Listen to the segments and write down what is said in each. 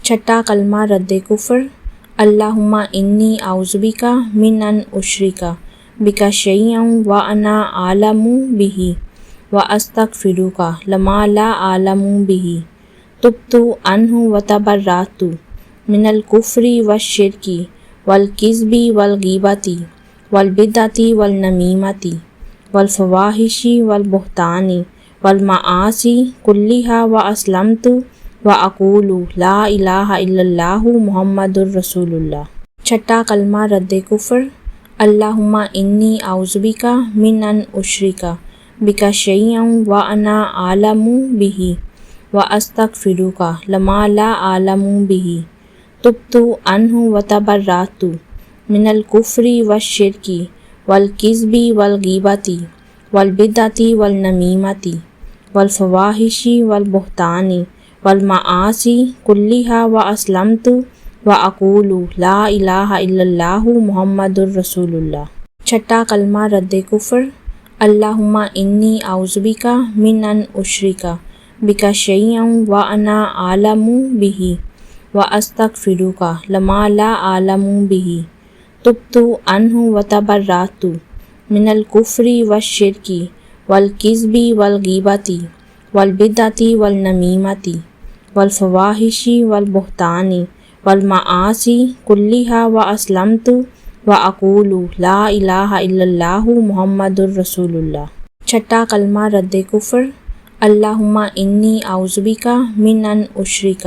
چھٹا کلمہ رد کفر، اللہم انی اعوذ بک من ان اشرک بک شیئا وانا اعلم بہ واستغفرک لما لا اعلم بہ، تبت عنہ وتبرأت من الکفر والشرک والکذب والغیبۃ والبدعۃ والنمیمۃ والفواحش والبہتان والمعاصی کلھا واسلمت واقول لا الہ الا اللہ محمد رسول اللہ۔ چھٹا کلمہ رد کفر، اللہم انی اعوذ بک من ان اشرک بک شیئا وانا اعلم بہ واستغفرک لما لا اعلم بہ، تبت عنہ وتبرأت من الکفر والشرک والکذب والغیبۃ والبدعۃ والنمیمۃ والفواحش والبہتان والمعاصی کلھا واسلمت واقول لا الہ الا اللہ محمد رسول اللہ۔ چھٹا کلمہ رد کفر، اللہم انی اعوذ بک من ان اشرک بک شیئا وانا اعلم بہ واستغفرک لما لا اعلم بہ، تبت عنہ وتبرأت من الکفر والشرک والکذب والغیبۃ والبدعۃ والنمیمۃ والفواحش والبہتان والمعاصی کلھا واسلمت واقول لا الہ الا اللہ محمد رسول اللہ۔ چھٹا کلمہ رد کفر، اللہم انی اعوذ بک من ان اشرک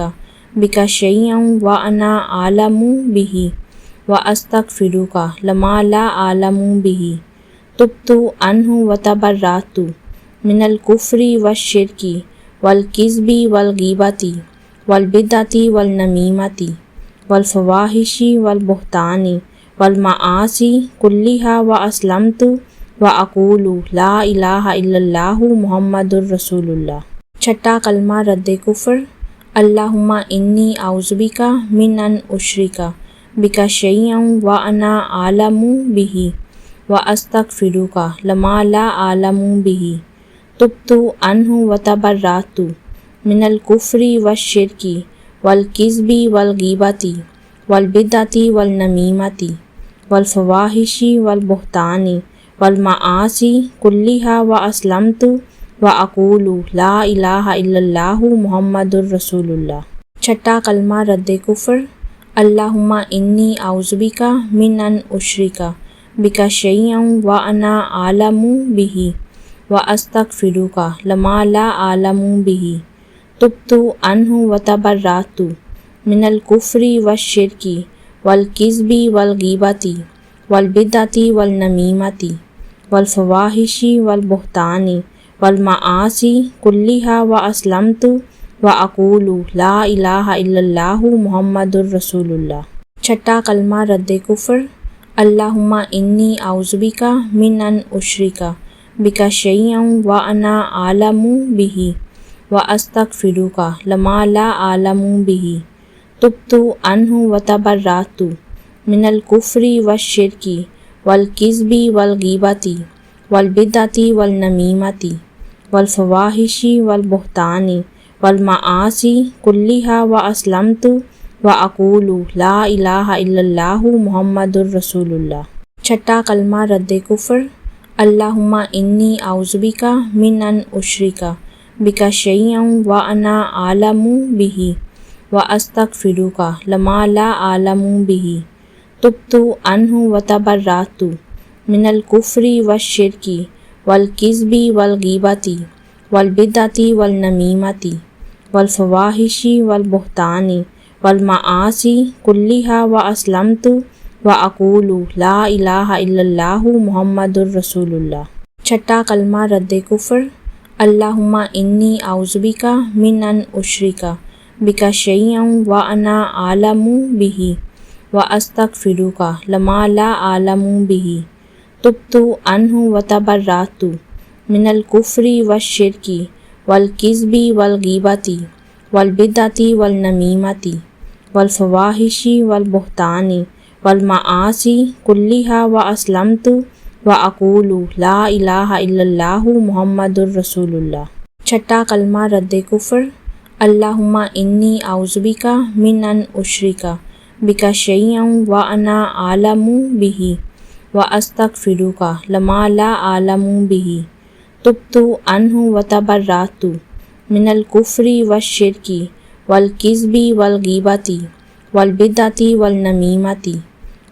بک شیئا وانا اعلم بہ واستغفرک لما لا اعلم بہ، تبت عنہ وتبرأت من الکفر والشرک والکذب والغیبۃ والبدعۃ والنمیمۃ والفواحش والبہتان والمعاصی کلھا واسلمت واقول لا الہ الا اللہ محمد رسول اللہ۔ چھٹا کلمہ رد کفر، اللہم انی اعوذ بک من ان اشرک بک شیئا وانا اعلم بہ واستغفرک لما لا اعلم بہ، تبت عنہ وتبرأت من الکفر والشرک والکذب والغیبۃ والبدعۃ والنمیمۃ والفواحش والبہتان والمعاصی کلھا واسلمت واقول لا الہ الا اللہ محمد رسول اللہ۔ چھٹا کلمہ رد کفر، اللہم انی اعوذ بک من ان اشرک بک شیئا وانا اعلم بہ واستغفرک لما لا اعلم بہ، تبت عنہ وتبرأت من الکفر والشرک والکذب والغیبۃ والبدعۃ والنمیمۃ والفواحش والبہتان والمعاصی کلھا واسلمت واقول لا الہ الا اللہ محمد رسول اللہ۔ چھٹا کلمہ رد کفر، اللہم انی اعوذ بک من ان اشرک بک شیئا وانا اعلم بہ واستغفرک لما لا اعلم بہ، تبت عنہ وتبرأت من الکفر والشرک والکذب والغیبۃ والبدعۃ والنمیمۃ والفواحش والبہتان والمعاصی کلھا واسلمت واقول لا الہ الا اللہ محمد رسول اللہ۔ چھٹا کلمہ رد کفر، اللہم انی اعوذ بک من ان اشرک بک شیئا وانا اعلم بہ واستغفرک لما لا اعلم بہ، تبت عنہ وتبرأت من الکفر والشرک والکذب والغیبۃ والبدعۃ والنمیمۃ والفواحش والبہتان والمعاصی کلھا واسلمت واقول لا الہ الا اللہ محمد رسول اللہ۔ چھٹا کلمہ رد کفر، اللہم انی اعوذ بک من ان اشرک بک شیئا وانا اعلم بہ واستغفرک لما لا اعلم بہ، تبت عنہ وتبرأت من الکفر والشرک والکذب والغیبۃ والبدعۃ والنمیمۃ والفواحش والبہتان والمعاصی کلھا واسلمت واقول لا الہ الا اللہ محمد رسول اللہ۔ چھٹا کلمہ رد کفر، اللہم انی اعوذ بک من ان اشرک بک شیئا وانا اعلم بہ واستغفرک لما لا اعلم بہ تبت عنہ وتبرأت من الکفر والشرک والکذب والغیبۃ والبدعۃ والنمیمۃ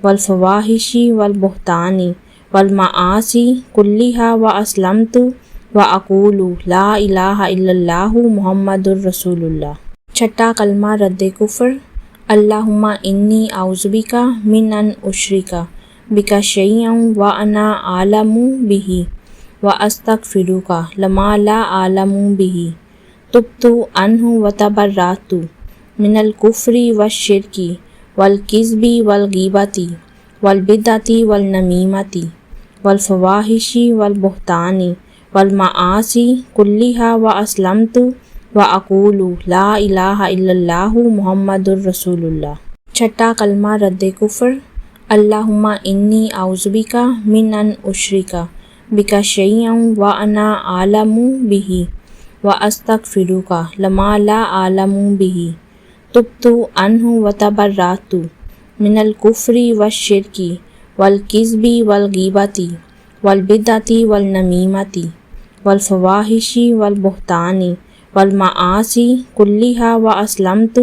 والفواحش والبہتان والمعاصی کلھا واسلمت واقول لا الہ الا اللہ محمد الرسول اللہ۔ چھٹا کلمہ رد کفر، اللہم انی اعوذ بک من ان اشرک بک شیئا وانا اعلم بہ واستغفرک لما لا اعلم بہ تبت عنہ وتبرأت من الکفر والشرک والکذب والغیبۃ والبدعۃ والنمیمۃ والفواحش والبہتان والمعاصی کلھا واسلمت واقول لا الہ الا اللہ محمد الرسول اللہ۔ چھٹا کلمہ رد کفر، اللہم انی اعوذ بک من ان اشرک بک شیئا وانا اعلم بہ واستغفرک لما لا اعلم بہ تبت عنہ وتبرأت من الکفر والشرک والکذب والغیبۃ والبدعۃ والنمیمۃ والفواحش والبہتان والمعاصی کلھا واسلمت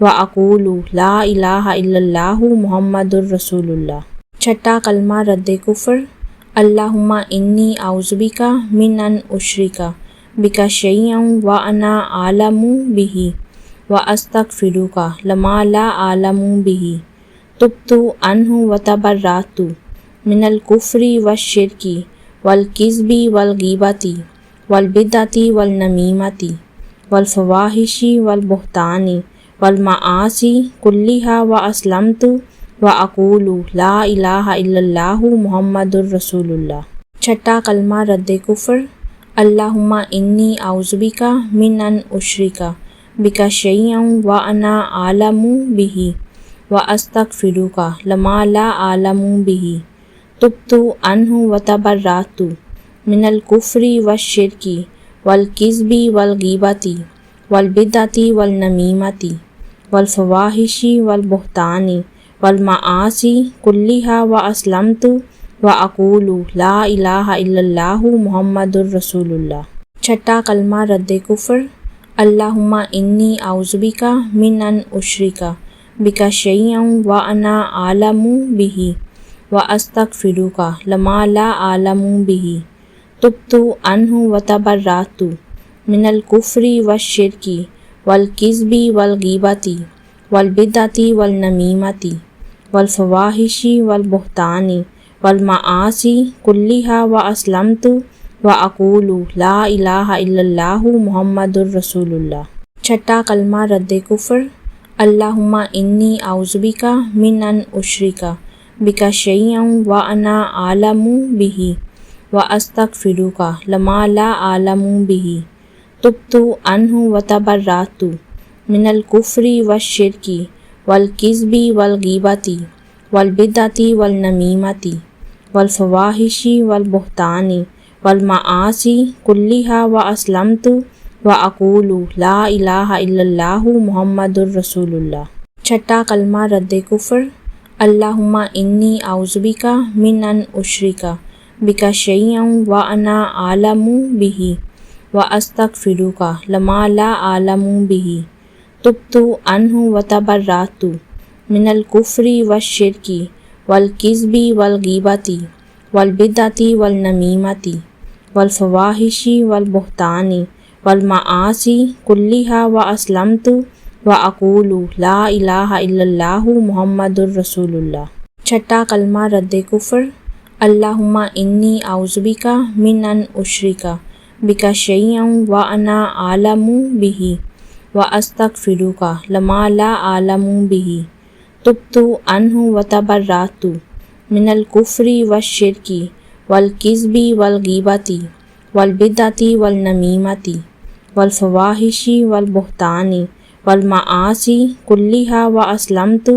واقول لا الہ الا اللہ محمد الرسول اللہ۔ چھٹا کلمہ رد کفر، اللہم انی اعوذ بک من ان اشرک بک شیئا وانا اعلم بہ واستغفرک لما لا اعلم بہ تبت عنہ وتبرأت من الکفر والشرک والکذب والغیبۃ والبدعۃ والنمیمۃ والفواحش والبہتان والمعاصی کلھا واسلمت واقول لا الہ الا اللہ محمد الرسول اللہ۔ چھٹا کلمہ رد کفر، اللہم انی اعوذ بک من ان اشرک بک شیئا وانا اعلم بہ واستغفرک لما لا اعلم بہ تبت عنہ وتبرأت من الکفر والشرک والکذب والغیبۃ والبدعۃ والنمیمۃ والفواحش والبہتان والمعاصی کلھا واسلمت واقول لا الہ الا اللہ محمد الرسول اللہ۔ چھٹا کلمہ رد کفر، اللہم انی اعوذ بک من ان اشرک بک شیئا وانا اعلم بہ واستغفرک لما لا اعلم بہ تبت عنہ وتبرأت من الکفر والشرک والکذب والغیبۃ والبدعۃ والنمیمۃ والفواحش والبہتان والمعاصی کلھا واسلمت واقول لا الہ الا اللہ محمد الرسول اللہ۔ چھٹا کلمہ رد کفر، اللہم انی اعوذ بک من ان اشرک بک شیئا وانا اعلم بہ واستغفرک لما لا اعلم بہ تبت عنہ وتبرأت من الکفر والشرک والکذب والغیبۃ والبدعۃ والنمیمۃ والفواحش والبہتان والمعاصی کلھا واسلمت واقول لا الہ الا اللہ محمد الرسول اللہ۔ چھٹا کلمہ رد کفر، اللہم انی اعوذ بک من ان اشرک بک شیئا وانا اعلم بہ واستغفرک لما لا اعلم بہ تبت عنہ وتبرأت من الکفر والشرک والکذب والغیبۃ والبدعۃ والنمیمۃ والفواحش والبہتان والمعاصی کلھا واسلمت واقول لا الہ الا اللہ محمد الرسول اللہ۔ چھٹا کلمہ رد کفر، اللہم انی اعوذ بک من ان اشرک بک شیئا وانا اعلم بہ واستغفرک لما لا اعلم بہ تبت عنہ وتبرأت من الکفر والشرک والکذب والغیبۃ والبدعۃ والنمیمۃ والفواحش والبہتان والمعاصی کلھا واسلمت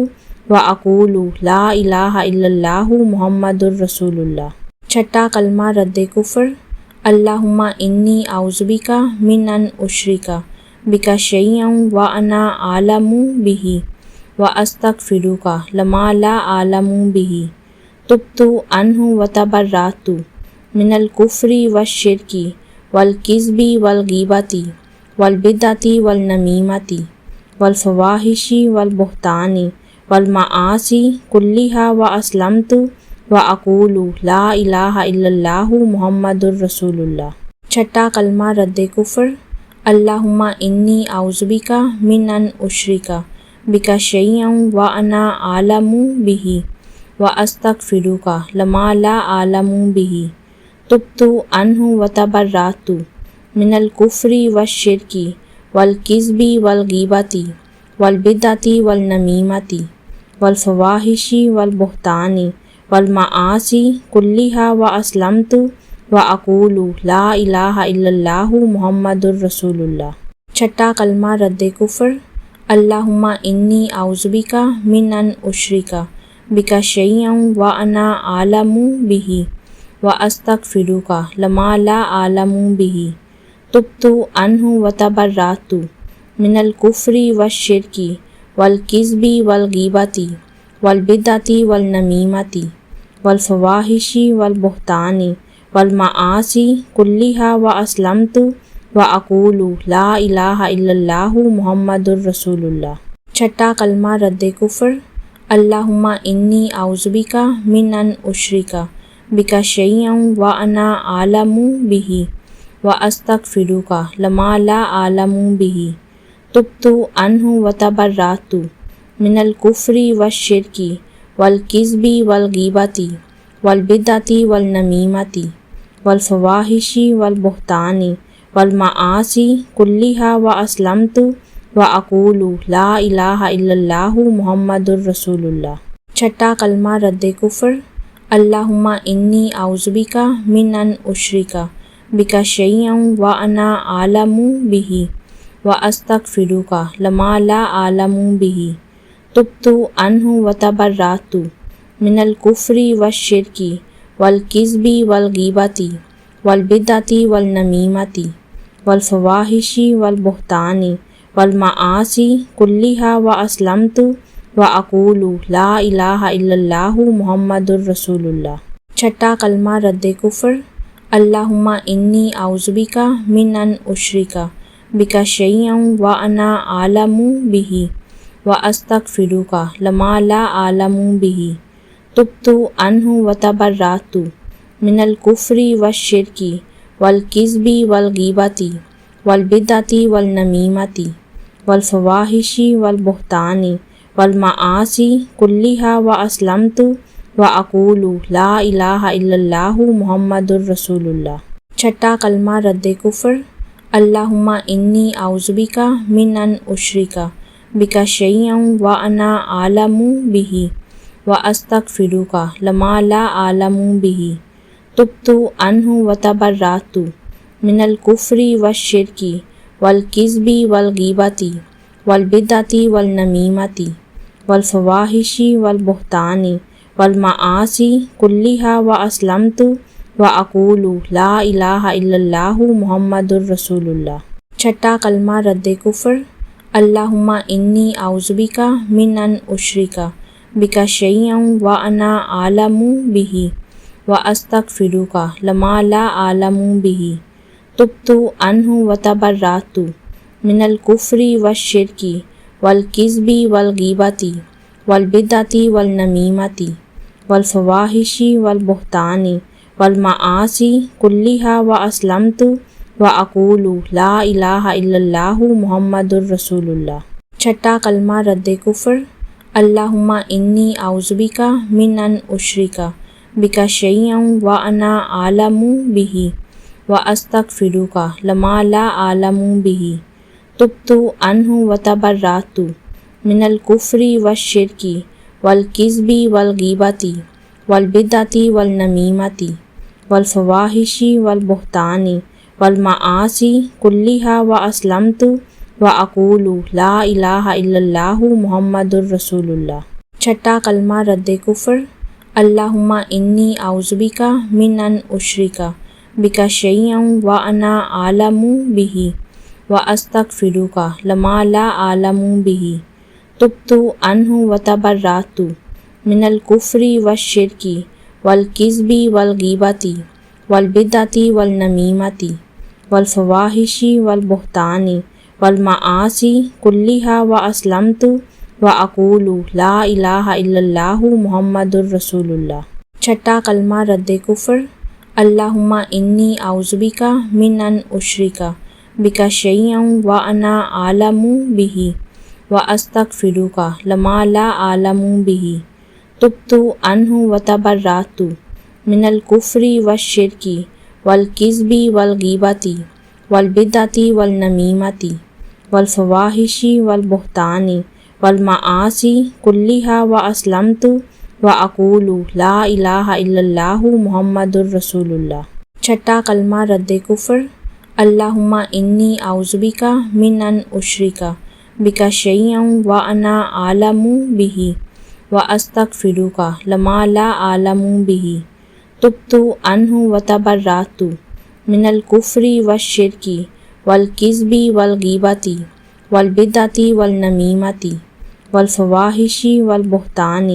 واقول لا الہ الا اللہ محمد الرسول اللہ۔ چھٹا کلمہ رد کفر، اللہم انی اعوذ بک من ان اشرک بک شیئا وأنا أعلم به وأستغفرك لما لا أعلم به تبت عنه وتبرأت من الكفر والشرك والكذب والغيبة والبدعة والنميمة والفواحش والبهتان والمعاصي كلها وأسلمت وأقول لا الہ الا اللہ محمد الرسول اللہ۔ چھٹا کلمہ رد کفر، اللہم انی اعوذ بک من ان اشرک بک شیئا وانا اعلم بہ واستغفرک لما لا اعلم بہ تبت عنہ وتبرأت من الکفر والشرک والکذب والغیبۃ والبدعۃ والنمیمۃ والفواحش والبہتان والمعاصی کلها واسلمت وَأَقُولُ لَا إِلَٰهَ إِلَّا اللَّهُ مُحَمَّدٌ رَّسُولُ اللَّہ۔ چھٹا کلمہ رد کفر، اللہم انی اعوذ بک من ان اشرک بک شیئا وانا اعلم بہ واستغفرک لما لا اعلم بہ تبت عنہ وتبرأت من الکفر والشرک والکذب والغیبۃ والبدعۃ والنمیمۃ والفواحش والبہتان والمعاصی کلها واسلمت وأقول لا الہ الا اللہ محمد رسول اللہ۔ چھٹا کلمہ رد کفر، اللہم انی اعوذ بک من ان اشرک بک شیئا وانا اعلم بہ واستغفرک لما لا اعلم بہ تبت عنہ وتبرأت من الکفر والشرک والکذب والغیبۃ والبدعۃ والنمیمۃ والفواحش والبہتان والمعاصی کلها واسلمت وأقول لا الہ الا اللہ محمد رسول اللہ۔ چھٹا کلمہ رد کفر، اللہم انی اعوذ بک من ان اشرک بک شیئا وانا اعلم بہ واستغفرک لما لا اعلم بہ تبت عنہ وتبرأت من الکفر والشرک والکذب والغیبۃ والبدعۃ والنمیمۃ والفواحش والبہتان والمعاصی کلها واسلمت وأقول لا الہ الا اللہ محمد رسول اللہ۔ چھٹا کلمہ رد کفر، اللہم انی اعوذ بک من ان اشرک بک شیئا وانا اعلم بہ واستغفرک لما لا اعلم بہ تبت عنہ وتبرأت من الکفر والشرک والکذب والغیبۃ والبدعۃ والنمیمۃ والفواحش والبہتان والمعاصی کلها واسلمت وأقول لا الہ الا اللہ محمد رسول اللہ۔ چھٹا کلمہ رد کفر، اللہم انی اعوذ بک من ان اشرک بک شیئا وانا اعلم بہ واستغفرک لما لا اعلم بہ تبت عنہ وتبرأت من الکفر والشرک والکذب والغیبۃ والبدعۃ والنمیمۃ والفواحش والبہتان والمعاصی کلها واسلمت وأقول لا الہ الا اللہ محمد رسول اللہ۔ چھٹا کلمہ رد کفر، اللہم انی اعوذ بک من ان اشرک بک شیئا وانا اعلم بہ واستغفرک لما لا اعلم بہ تبت عنہ وتبرأت من الکفر والشرک والکذب والغیبۃ والبدعۃ والنمیمۃ والفواحش والبہتان والمعاصی کلها واسلمت وأقول لا الہ الا اللہ محمد رسول اللہ۔ چھٹا کلمہ رد کفر، اللہم انی اعوذ بک من ان اشرک بک شیئا وانا اعلم بہ واستغفرک لما لا اعلم بہ تبت عنہ وتبرأت من الکفر والشرک والکذب والغیبۃ والبدعۃ والنمیمۃ والفواحش والبہتان والمعاصی کلها واسلمت وأقول لا الہ الا اللہ محمد رسول اللہ۔ چھٹا کلمہ رد کفر، اللہم انی اعوذ بک من ان اشرک بک شیئا وانا اعلم بہ وأستغفرك لما لا أعلم به تبت عنه وتبرأت من الكفر والشرك والكذب والغيبة والبدعة والنميمة والفواحش والبهتان والمعاصي كلها وأسلمت وأقول لا الہ الا اللہ محمد الرسول اللہ۔ چھٹا کلمہ رد کفر، اللہم انی اعوذ بک من ان اشرک بک شیئا وانا اعلم بہ واستغفرک لما لا اعلم بہ تبت عنہ وتبرأت من الکفر والشرک والکذب والغیبۃ والبدعۃ والنمیمۃ والفواحش والبہتان والمعاصی کلها واسلمت وَأَقُولُ لَا إِلَٰهَ إِلَّا اللَّهُ مُحَمَّدٌ رَّسُولُ اللہ۔ چھٹا کلمہ رد کفر، اللہم انی اعوذ بک من ان اشرک بک شیئا وانا اعلم بہ واستغفرک لما لا اعلم بہ تبت عنہ وتبرأت من الکفر والشرک والکذب والغیبۃ والبدعۃ والنمیمۃ والفواحش والبہتان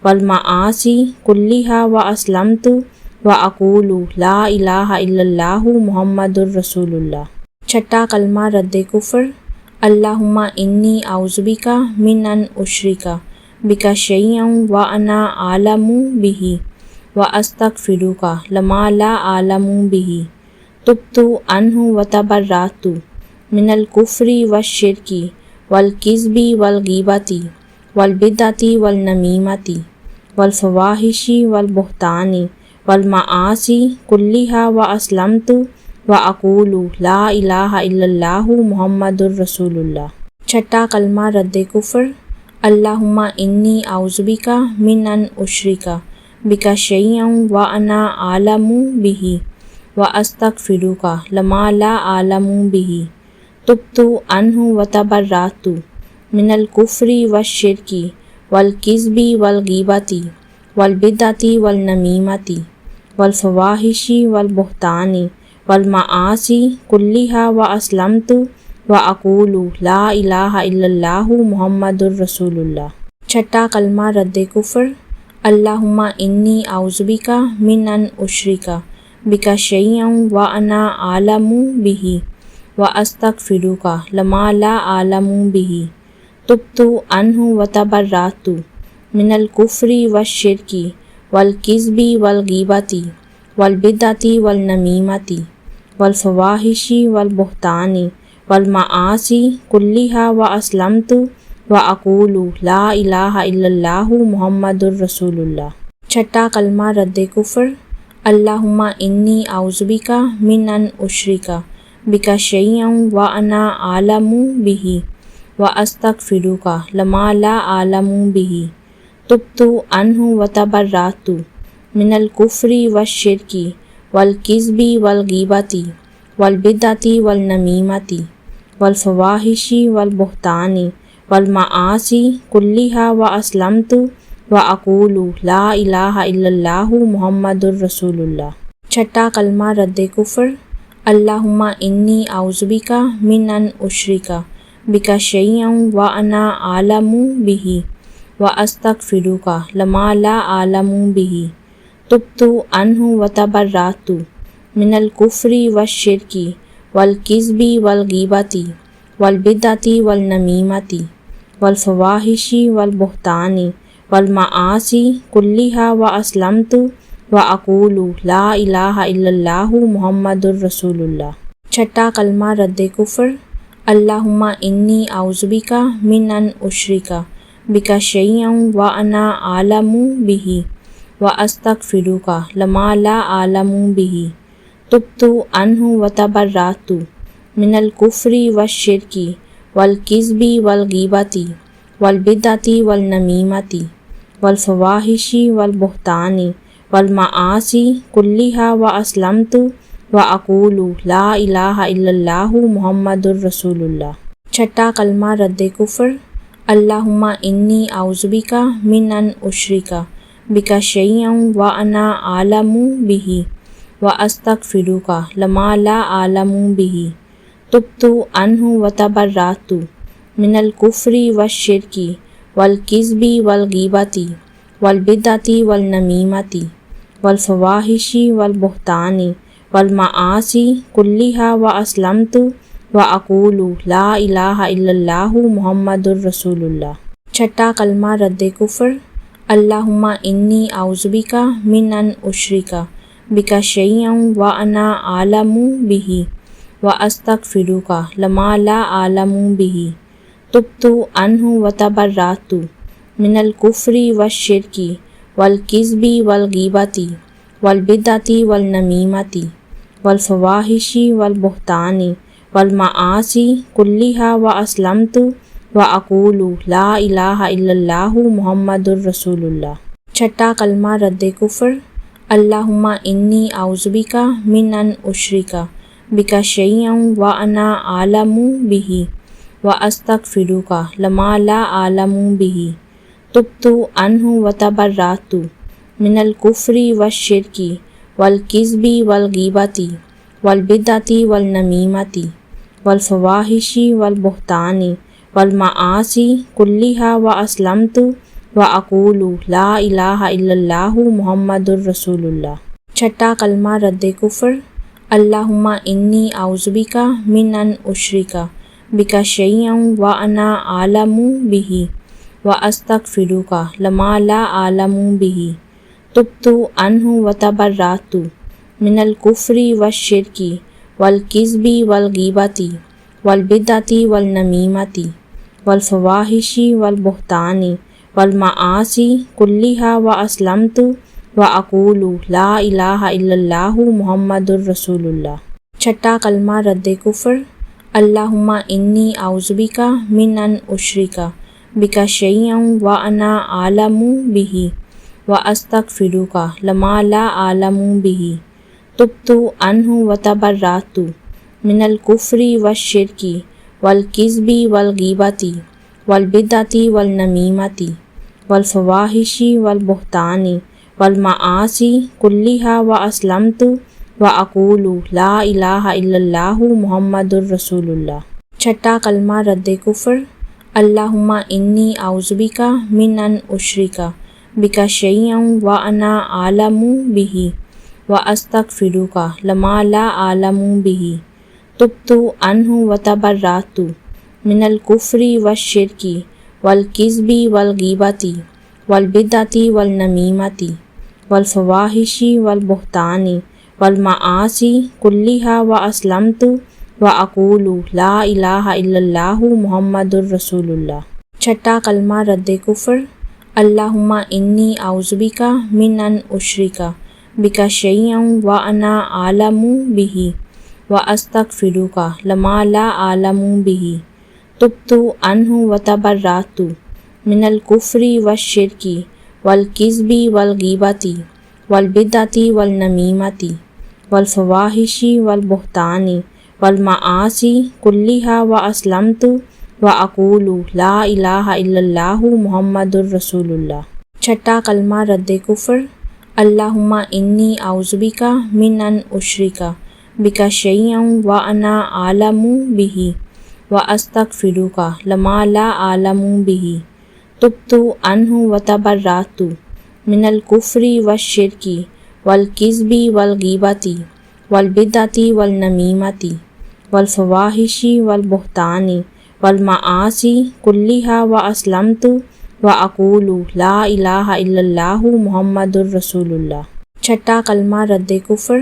والمعاصی کلها واسلمت وأقول لا الہ الا اللہ محمد رسول اللہ۔ چھٹا کلمہ رد کفر، اللہم انی اعوذ بک من ان اشرک بک شیئا وانا اعلم بہ واستغفرک لما لا اعلم بہ تبت عنہ وتبرأت من الکفر والشرک والکذب والغیبۃ والبدعۃ والنمیمۃ والفواحش والبہتان والمعاصی کلها واسلمت وأقول لا الہ الا اللہ محمد رسول اللہ۔ چھٹا کلمہ رد کفر، اللہم انی اعوذ بک من ان اشرک بک شیئا وانا اعلم بہ واستغفرک لما لا اعلم بہ تبت عنہ وتبرأت من الکفر والشرک والکذب والغیبۃ والبدعۃ والنمیمۃ والفواحش والبہتان والمعاصی کلها واسلمت وأقول لا الہ الا اللہ محمد رسول اللہ۔ چھٹا کلمہ رد کفر، اللہم انی اعوذ بک من ان اشرک بک شیئا وانا اعلم بہ واستغفرک لما لا اعلم بہ تبت عنہ وتبرأت من الکفر والشرک والکذب والغیبۃ والبدعۃ والنمیمۃ والفواحش والبہتان والمعاصی کلها واسلمت وأقول لا الہ الا اللہ محمد رسول اللہ۔ چھٹا کلمہ رد کفر، اللہم انی اعوذ بک من ان اشرک بک شیئا وانا اعلم بہ واستغفرک لما لا اعلم بہ تبت عنہ وتبرأت من الکفر والشرک والکذب والغیبۃ والبدعۃ والنمیمۃ والفواحش والبہتان والمعاصی کلها واسلمت وأقول لا الہ الا اللہ محمد رسول اللہ۔ چھٹا کلمہ رد کفر، اللہم انی اعوذ بک من ان اشرک بک شیئا وانا اعلم بہ واستغفرک لما لا اعلم بہ تبت عنہ وتبرأت من الکفر والشرک والکذب والغیبۃ والبدعۃ والنمیمۃ والفواحش والبہتان والمعاصی کلها واسلمت وأقول لا الہ الا اللہ محمد رسول اللہ۔ چھٹا کلمہ رد کفر، اللہم انی اعوذ بک من ان اشرک بک شیئا وانا اعلم بہ واستغفرک لما لا اعلم بہ تبت عنہ وتبرأت من الکفر والشرک والکذب والغیبۃ والبدعۃ والنمیمۃ والفواحش والبہتان والمعاصی کلها واسلمت وأقول لا الہ الا اللہ محمد رسول اللہ۔ چھٹا کلمہ رد کفر، اللہم انی اعوذ بک من ان اشرک بک شیئا وانا اعلم بہ واستغفرک لما لا اعلم بہ تبت عنہ وتبرأت من الکفر والشرک والکذب والغیبۃ والبدعۃ والنمیمۃ والفواحش والبہتان والمعاصی کلھا واسلمت واقول لا الہ الا اللہ محمد الرسول اللہ۔ چھٹا کلمہ رد کفر، اللہم انی اعوذ بک من ان اشرک بک شیئا وانا اعلم بہ واستغفرک لما لا اعلم بہ، تبت عنہ وتبرأت من الکفر والشرک والکذب والغیبۃ والبدعۃ والنمیمۃ والفواحش والبہتان والمعاصی کلھا واسلمت واقول لا الہ الا اللہ محمد الرسول اللہ۔ چھٹا کلمہ رد کفر، اللہم انی اعوذ بک من ان اشرک بک شیئا وانا اعلم بہ واستغفرک لما لا اعلم بہ، تبت عنہ وتبرأت من الکفر والشرک والکذب والغیبۃ والبدعۃ والنمیمۃ والفواحش والبہتان والمعاصی کلھا واسلمت واقول لا الہ الا اللہ محمد الرسول اللہ۔ چھٹا کلمہ رد کفر، اللہم انی اعوذ بک من ان اشرک بک شیئا وانا اعلم بہ واستغفرک لما لا اعلم بہ، تبت عنہ وتبرأت من الکفر والشرک والکذب والغیبۃ والبدعۃ والنمیمۃ والفواحش والبہتان والمعاصی کلھا واسلمت واقول لا الہ الا اللہ محمد الرسول اللہ۔ چھٹا کلمہ رد کفر، اللہم انی اعوذ بک من ان اشرک بک شیئا وانا اعلم بہ واستغفرک لما لا اعلم بہ، تبت عنہ وتبرأت من الکفر والشرک والکذب والغیبۃ والبدعۃ والنمیمۃ والفواحش والبہتان والمعاصی کلھا واسلمت واقول لا الہ الا اللہ محمد الرسول اللہ۔ چھٹا کلمہ رد کفر، اللہم انی اعوذ بک من ان اشرک بک شیئا وانا اعلم بہ واستغفرک لما لا اعلم بہ، تبت عنہ وتبرأت من الکفر والشرک والکذب والغیبۃ والبدعۃ والنمیمۃ والفواحش والبہتان والمعاصی کلھا واسلمت واقول لا الہ الا اللہ محمد الرسول اللہ۔ چھٹا کلمہ رد کفر، اللہم انی اعوذ بک من ان اشرک بک شیئا وانا اعلم بہ واستغفرک لما لا اعلم بہ، تبت عنہ وتبرأت من الکفر والشرک والکذب والغیبۃ والبدعۃ والنمیمۃ والفواحش والبہتان والمعاصی کلھا واسلمت واقول لا الہ الا اللہ محمد الرسول اللہ۔ چھٹا کلمہ رد کفر، اللہم انی اعوذ بک من ان اشرک بک شیئا وانا اعلم بہ واستغفرک لما لا اعلم بہ، تبت عنہ وتبرأت من الکفر والشرک والکذب والغیبۃ والبدعۃ والنمیمۃ والفواحش والبہتان والمعاصی کلھا واسلمت واقول لا الہ الا اللہ محمد الرسول اللہ۔ چھٹا کلمہ رد کفر،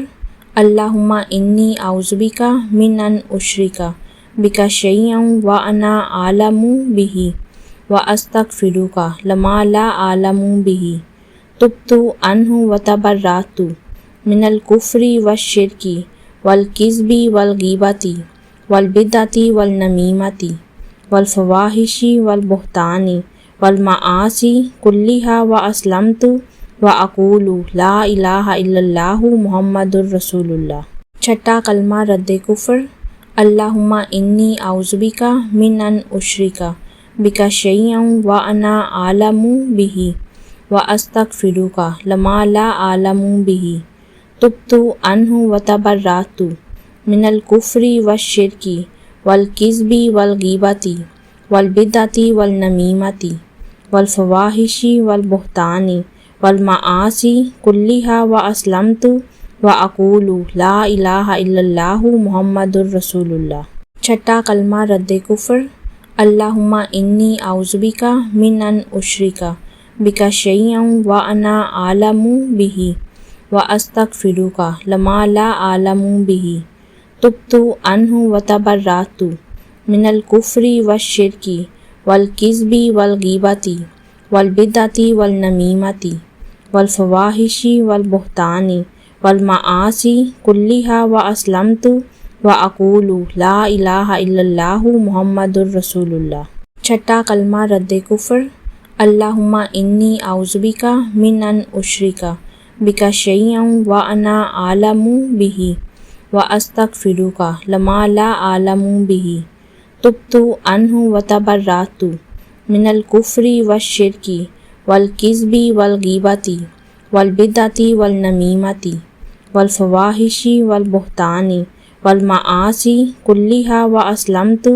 اللہم انی اعوذ بک من ان اشرک بک شیئا وانا اعلم بہ واستغفرک لما لا اعلم بہ، تبت عنہ وتبرأت من الکفر والشرک والکذب والغیبۃ والبدعۃ والنمیمۃ والفواحش والبہتان والمعاصی کلھا واسلمت واقول لا الہ الا اللہ محمد الرسول اللہ۔ چھٹا کلمہ رد کفر، اللہم انی اعوذ بک من ان اشرک بک شیئا وانا اعلم بہ واستغفرک لما لا اعلم بہ، تبت عنہ وتبرأت من الکفر والشرک والکذب والغیبۃ والبدعۃ والنمیمۃ والفواحش والبہتان والمعاصی کلھا واسلمت واقول لا الہ الا اللہ محمد الرسول اللہ۔ چھٹا کلمہ رد کفر، اللہم انی اعوذ بک من ان اشرک بک شیئا وانا اعلم بہ واستغفرک لما لا اعلم بہ، تبت عنہ وتبرأت من الکفر والشرک والکذب والغیبۃ والبدعۃ والنمیمۃ والفواحش والبہتان والمعاصی کلھا واسلمت واقول لا الہ الا اللہ محمد الرسول اللہ۔ چھٹا کلمہ رد کفر، اللہم انی اعوذ بک من ان اشرک بک شیئا وانا اعلم بہ واستغفرک لما لا اعلم بہ، تبت عنہ وتبرأت من الکفر والشرک والکذب والغیبۃ والبدعۃ والنمیمۃ والفواحش والبہتان والمعاصی کلھا واسلمت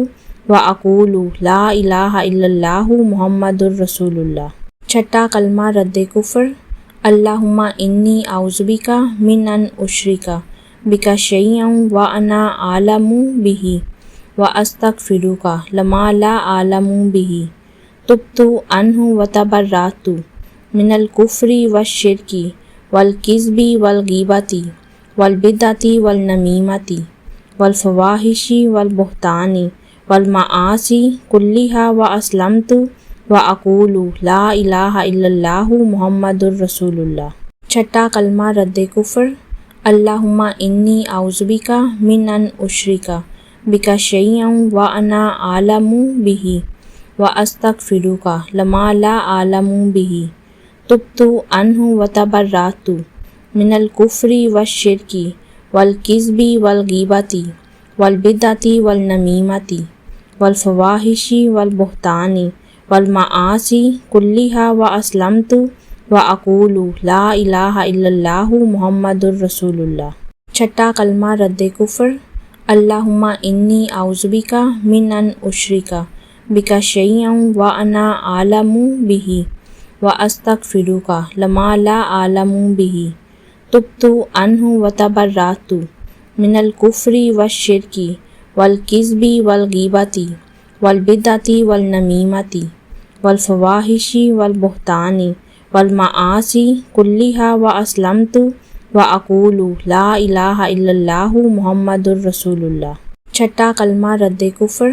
واقول لا الہ الا اللہ محمد الرسول اللہ۔ چھٹا کلمہ رد کفر، اللہم انی اعوذ بک من ان اشرک بک شیئا وانا اعلم بہ واستغفرک لما لا اعلم بہ، تبت عنہ وتبرأت من الکفر والشرک والکذب والغیبۃ والبدعۃ والنمیمۃ والفواحش والبہتان والمعاصی کلھا واسلمت واقول لا الہ الا اللہ محمد الرسول اللہ۔ چھٹا کلمہ رد کفر، اللہم انی اعوذ بک من ان اشرک بک شیئا وانا اعلم بہ واستغفرک لما لا اعلم بہ، تبت عنہ وتبرأت من الکفر والشرک والکذب والغیبۃ والبدعۃ والنمیمۃ والفواحش والبہتان والمعاصی کلھا واسلمت واقول لا الہ الا اللہ محمد الرسول اللہ۔ چھٹا کلمہ رد کفر، اللہم انی اعوذ بک من ان اشرک بک شیئا وانا اعلم بہ واستغفرک لما لا اعلم بہ، تبت عنہ وتبرأت من الکفر والشرک والکذب والغیبۃ والبدعۃ والنمیمۃ والفواحش والبہتان والمعاصی کلھا واسلمت واقول لا الہ الا اللہ محمد الرسول اللہ۔ چھٹا کلمہ رد کفر،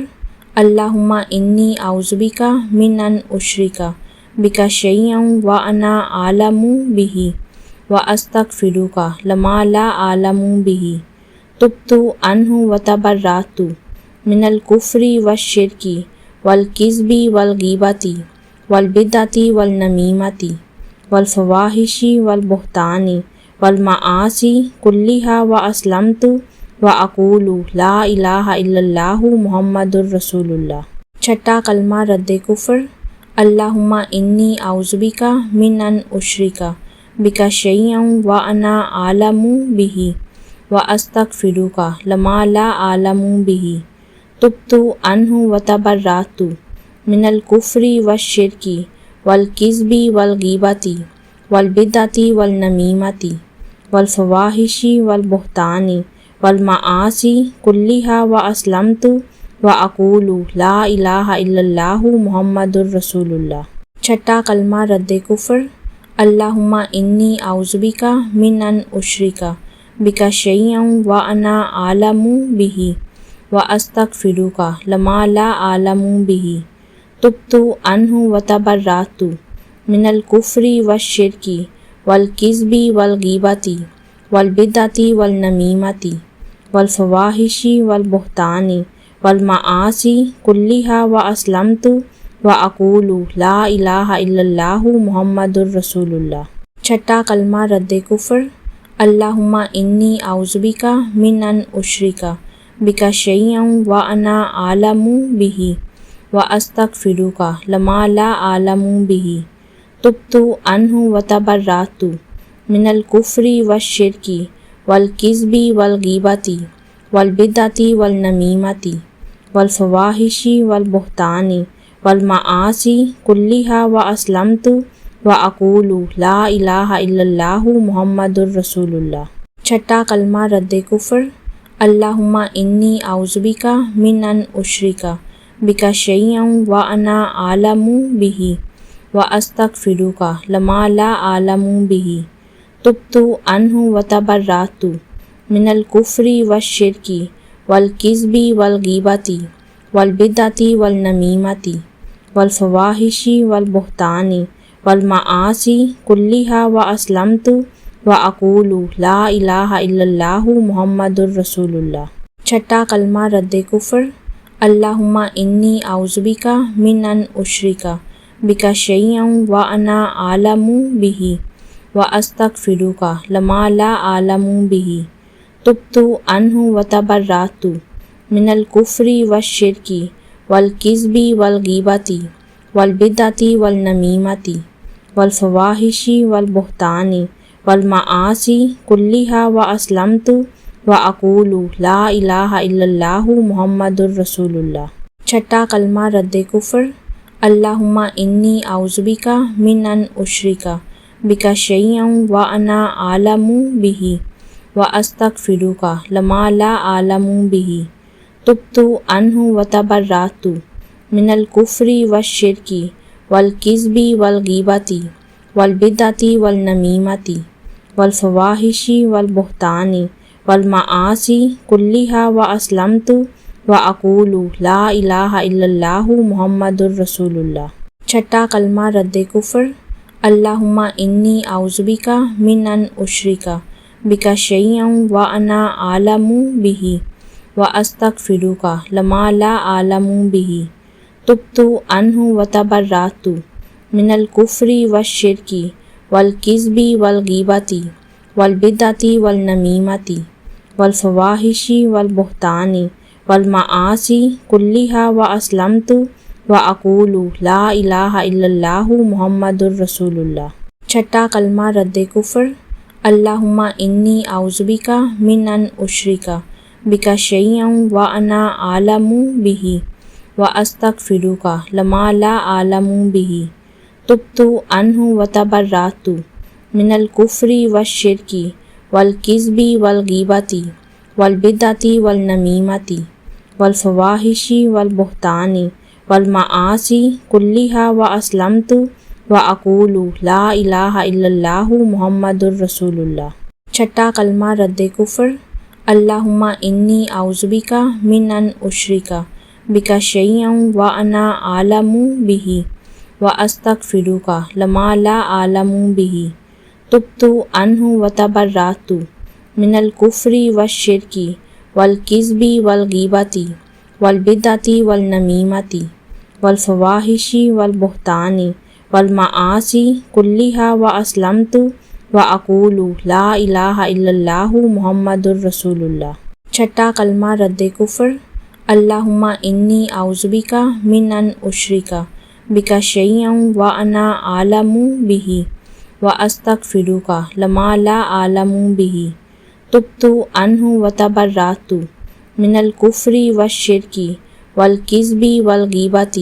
اللہم انی اعوذ بک من ان اشرک بک شیئا وانا اعلم بہ واستغفرک لما لا اعلم بہ، تبت عنہ وتبرأت من الکفر والشرک والکذب والغیبۃ والبدعۃ والنمیمۃ والفواحش والبہتان والمعاصی کلھا واسلمت واقول لا الہ الا اللہ محمد الرسول اللہ۔ چھٹا کلمہ رد کفر، اللہم انی اعوذ بک من ان اشرک بک شیئا وانا اعلم بہ واستغفرک لما لا اعلم بہ، تبت عنہ وتبرأت من الکفر والشرک والکذب والغیبۃ والبدعۃ والنمیمۃ والفواحش والبہتان والمعاصی کلھا واسلمت واقول لا الہ الا اللہ محمد الرسول اللہ۔ چھٹا کلمہ رد کفر، اللہم انی اعوذ بک من ان اشرک بک شیئا وانا اعلم بہ واستغفرک لما لا اعلم بہ، تبت عنہ وتبرأت من الکفر والشرک والکذب والغیبۃ والبدعۃ والنمیمۃ والفواحش والبہتان والمعاصی کلھا واسلمت واقول لا الہ الا اللہ محمد الرسول اللہ۔ چھٹا کلمہ رد کفر، اللہم انی اعوذ بک من ان اشرک بک شیئا وانا اعلم بہ واستغفرک لما لا اعلم بہ، تبت عنہ وتبرأت من الکفر والشرک والکذب والغیبۃ والبدعۃ والنمیمۃ والفواحش والبہتان والمعاصی کلها واسلمت واقول لا الہ الا اللہ محمد الرسول اللہ۔ چھٹا کلمہ رد کفر، اللہم انی اعوذ بک من ان اشرک بک شیئا وانا اعلم بہ واستغفرک لما لا اعلم بہ، تبت عنہ وتبرأت من الکفر والشرک والکذب والغیبۃ والبدعۃ والنمیمۃ والفواحش والبہتان والمعاصی کلها واسلمت واقول لا الہ الا اللہ محمد الرسول اللہ۔ چھٹا کلمہ رد کفر، اللہم انی اعوذ بک من ان اشرک بک شیئا وانا اعلم بہ واستغفرک لما لا اعلم بہ، تبت عنہ وتبرأت من الکفر والشرک والکذب والغیبۃ والبدعۃ والنمیمۃ والفواحش والبہتان والمعاصی کلها واسلمت واقول لا الہ الا اللہ محمد الرسول اللہ۔ چھٹا کلمہ رد کفر، اللہم انی اعوذ بک من ان اشرک بک شیئا وانا اعلم بہ واستغفرک لما لا اعلم بہ، تبت عنہ وتبرأت من الکفر والشرک والکذب والغیبۃ والبدعۃ والنمیمۃ والفواحش والبہتان والمعاصی کلها واسلمت واقول لا الہ الا اللہ محمد الرسول اللہ۔ چھٹا کلمہ رد کفر، اللہم انی اعوذ بک من ان اشرک بک شیئا وانا اعلم بہ واستغفرک لما لا اعلم بہ، تبت عنہ وتبرأت من الکفر والشرک والکذب والغیبۃ والبدعۃ والنمیمۃ والفواحش والبہتان والمعاصی کلها واسلمت واقول لا الہ الا اللہ محمد الرسول اللہ۔ چھٹا کلمہ رد کفر، اللہم انی اعوذ بک من ان اشرک بک شیئا وانا اعلم بہ واستغفرک لما لا اعلم بہ، تبت عنہ وتبرأت من الکفر والشرک والکذب والغیبۃ والبدعۃ والنمیمۃ والفواحش والبہتان والمعاصی کلها واسلمت واقول لا الہ الا اللہ محمد الرسول اللہ۔ چھٹا کلمہ رد کفر، اللہم انی اعوذ بک من ان اشرک بک شیئا وانا اعلم بہ واستغفرک لما لا اعلم بہ، تبت عنہ وتبرأت من الکفر والشرک والکذب والغیبۃ والبدعۃ والنمیمۃ والفواحش والبہتان والمعاصی کلها واسلمت واقول لا الہ الا اللہ محمد الرسول اللہ۔ چھٹا کلمہ رد کفر، اللہم انی اعوذ بک من ان اشرک بک شیئا وانا اعلم بہ واستغفرک لما لا اعلم بہ، تبت عنہ وتبرأت من الکفر والشرک والکذب والغیبۃ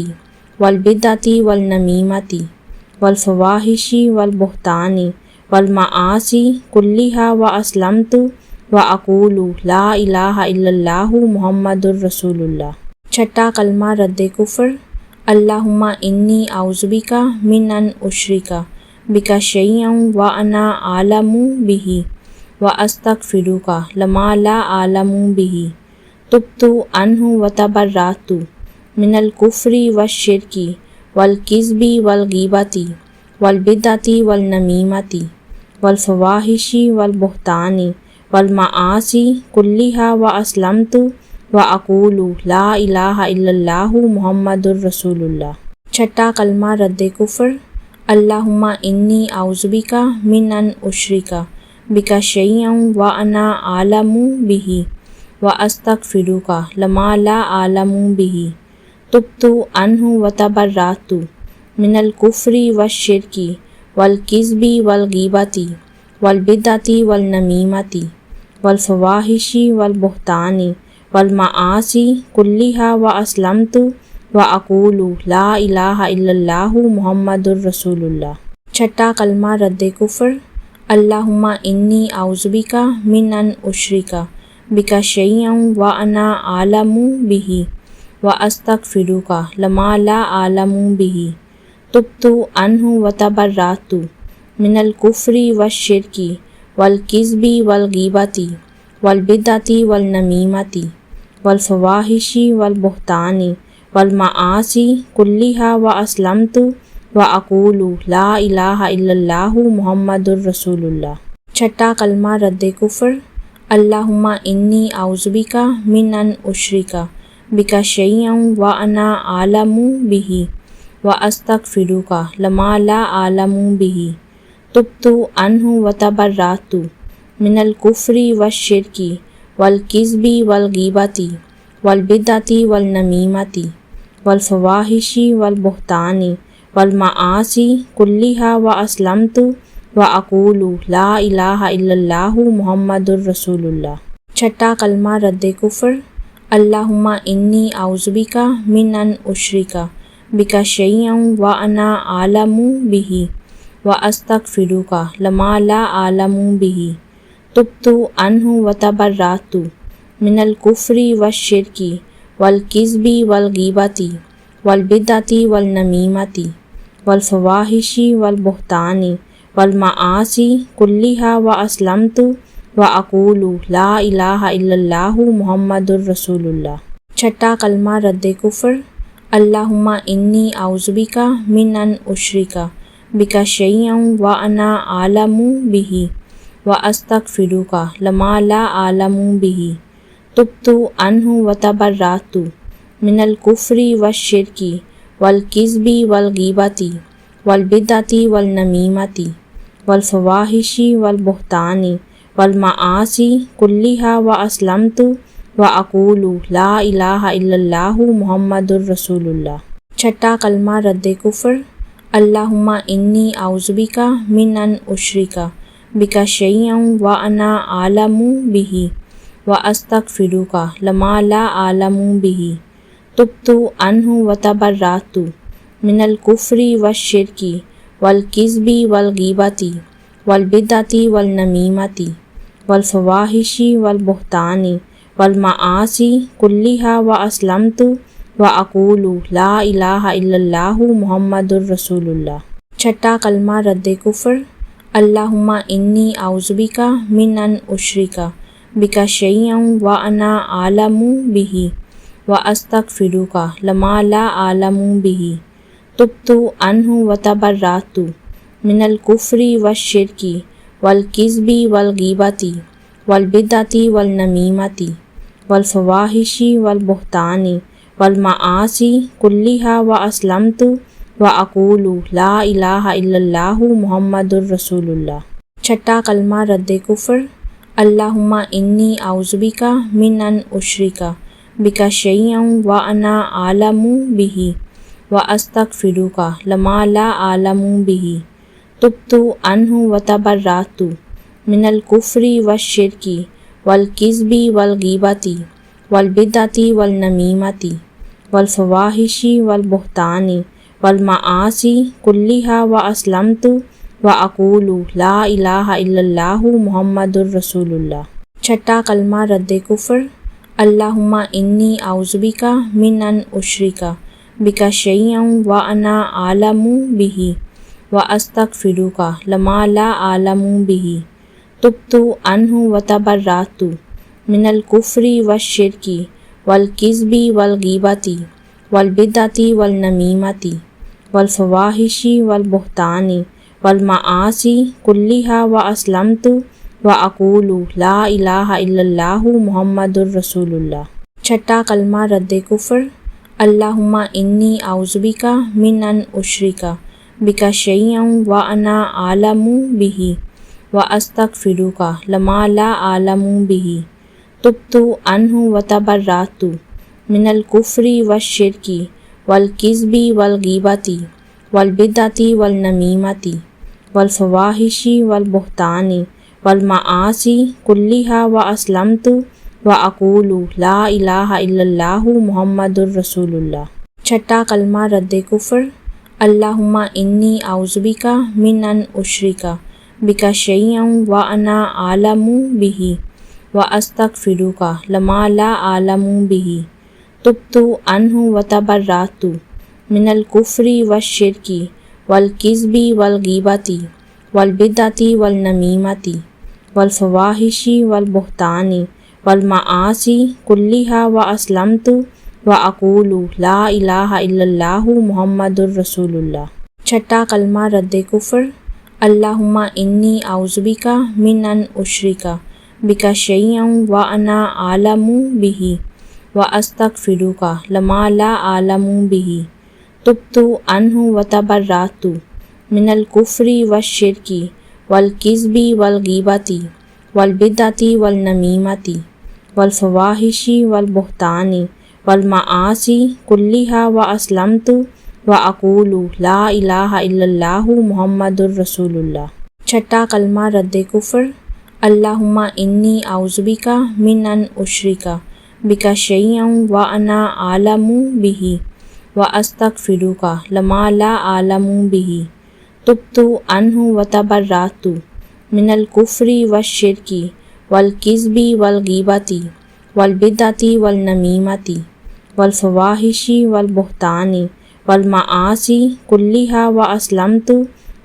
والبدعۃ والنمیمۃ والفواحش والبہتان والمعاصی کلها واسلمت واقول لا الہ الا اللہ محمد الرسول اللہ۔ چھٹا کلمہ رد کفر، اللہم انی اعوذ بک من ان اشرک بک شیئا وانا اعلم بہ واستغفرک لما لا اعلم بہ، تبت عنہ وتبرأت من الکفر والشرک والکذب والغیبۃ والبدعۃ والنمیمۃ والفواحش والبہتان والمعاصی کلها واسلمت واقول لا الہ الا اللہ محمد الرسول اللہ۔ چھٹا کلمہ رد کفر، اللہم انی اعوذ بک من ان اشرک بک شیئا وانا اعلم بہ واستغفرک لما لا اعلم بہ، تبت عنہ وتبرأت من الکفر والشرک والکذب والغیبۃ والبدعۃ والنمیمۃ والفواحش والبہتان والمعاصی کلها واسلمت واقول لا الہ الا اللہ محمد الرسول اللہ۔ چھٹا کلمہ رد کفر، اللہم انی اعوذ بک من ان اشرک بک شیئا وانا اعلم بہ واستغفرک لما لا اعلم بہ، تبت عنہ وتبرأت من الکفر والشرک والکذب والغیبۃ والبدعۃ والنمیمۃ والفواحش والبہتان والمعاصی کلها واسلمت واقول لا الہ الا اللہ محمد الرسول اللہ۔ چھٹا کلمہ رد کفر، اللہم انی اعوذ بک من ان اشرک بک شیئا وانا اعلم بہ واستغفرک لما لا اعلم بہ، تبت عنہ وتبرأت من الکفر والشرک والکذب والغیبۃ والبدعۃ والنمیمۃ والفواحش والبہتان والمعاصی کلها واسلمت واقول لا الہ الا اللہ محمد الرسول اللہ۔ چھٹا کلمہ رد کفر، اللہم انی اعوذ بک من ان اشرک بک شیئا وانا اعلم بہ واستغفرک لما لا اعلم بہ، تبت عنہ وتبرأت من الکفر والشرک والکذب والغیبۃ والبدعۃ والنمیمۃ والفواحش والبہتان والمعاصی کلها واسلمت واقول لا الہ الا اللہ محمد الرسول اللہ۔ چھٹا کلمہ رد کفر، اللہم انی اعوذ بک من ان اشرک بک شیئا وانا اعلم بہ واستغفرک لما لا اعلم بہ، تبت عنہ وتبرأت من الکفر والشرک والکذب والغیبۃ والبدعۃ والنمیمۃ والفواحش والبہتان والمعاصی کلها واسلمت واقول لا الہ الا اللہ محمد الرسول اللہ۔ چھٹا کلمہ رد کفر، اللہم انی اعوذ بک من ان اشرک بک شیئا وانا اعلم بہ واستغفرک لما لا اعلم بہ، تبت عنہ وتبرأت من الکفر والشرک والکذب والغیبۃ والبدعۃ والنمیمۃ والفواحش والبہتان والمعاصی کلها واسلمت واقول لا الہ الا اللہ محمد الرسول اللہ۔ چھٹا کلمہ رد کفر، اللہم انی اعوذ بک من ان اشرک بک شیئا وانا اعلم بہ واستغفرک لما لا اعلم بہ، تبت عنہ وتبرأت من الکفر والشرک والکذب والغیبۃ والبدعۃ والنمیمۃ والفواحش والبہتان والمعاصی کلها واسلمت واقول لا الہ الا اللہ محمد الرسول اللہ۔ چھٹا کلمہ رد کفر، اللہم انی اعوذ بک من ان اشرک بک شیئا وانا اعلم بہ واستغفرک لما لا اعلم بہ، تبت عنہ وتبرأت من الکفر والشرک والکذب والغیبۃ والبدعۃ والنمیمۃ والفواحش والبہتان والمعاصی کلها واسلمت واقول لا الہ الا اللہ محمد الرسول اللہ۔ چھٹا کلمہ رد کفر، اللہم انی اعوذ بک من ان اشرک بک شیئا وانا اعلم بہ واستغفرک لما لا اعلم بہ، تبت عنہ وتبرأت من الکفر والشرک والکذب والغیبۃ والبدعۃ والنمیمۃ والفواحش والبہتان والمعاصی کلها واسلمت واقول لا الہ الا اللہ محمد الرسول اللہ۔ چھٹا کلمہ رد کفر، اللہم انی اعوذ بک من ان اشرک بک شیئا وانا اعلم بہ واستغفرک لما لا اعلم بہ، تبت عنہ وتبرأت من الکفر والشرک والکذب والغیبۃ والبدعۃ والنمیمۃ والفواحش والبہتان والمعاصی کلها واسلمت وَأَقُولُ لَا إِلَٰهَ إِلَّا اللَّهُ مُحَمَّدٌ رَسُولُ اللَّہ۔ چھٹا کلمہ رد کفر، اللہم انی اعوذ بک من ان اشرک بک شیئا وانا اعلم بہ واستغفرک لما لا اعلم بہ، تبت عنہ وتبرأت من الکفر والشرک والکذب والغیبۃ والبدعۃ والنمیمۃ والفواحش والبہتان والمعاصی کلھا واسلمت وَأَقُولُ لَا إِلَٰهَ إِلَّا اللَّهُ مُحَمَّدٌ رَسُولُ اللَّہ۔ چھٹا کلمہ رد کفر، اللہم انی اعوذ بک من ان اشرک بک شیئا وانا اعلم بہ واستغفرک لما لا اعلم بہ، تبت عنہ وتبرأت من الکفر والشرک والکذب والغیبۃ والبدعۃ والنمیمۃ والفواحش والبہتان والمعاصی کلھا واسلمت وَأَقُولُ لَا إِلَٰهَ إِلَّا اللَّهُ مُحَمَّدٌ رَسُولُ اللَّہ۔ چھٹا کلمہ رد کفر، اللہم انی اعوذ بک من ان اشرک بک شیئا وانا اعلم بہ واستغفرک لما لا اعلم بہ، تبت عنہ وتبرأت من الکفر والشرک والکذب والغیبۃ والبدعۃ والنمیمۃ والفواحش والبہتان والمعاصی کلھا واسلمت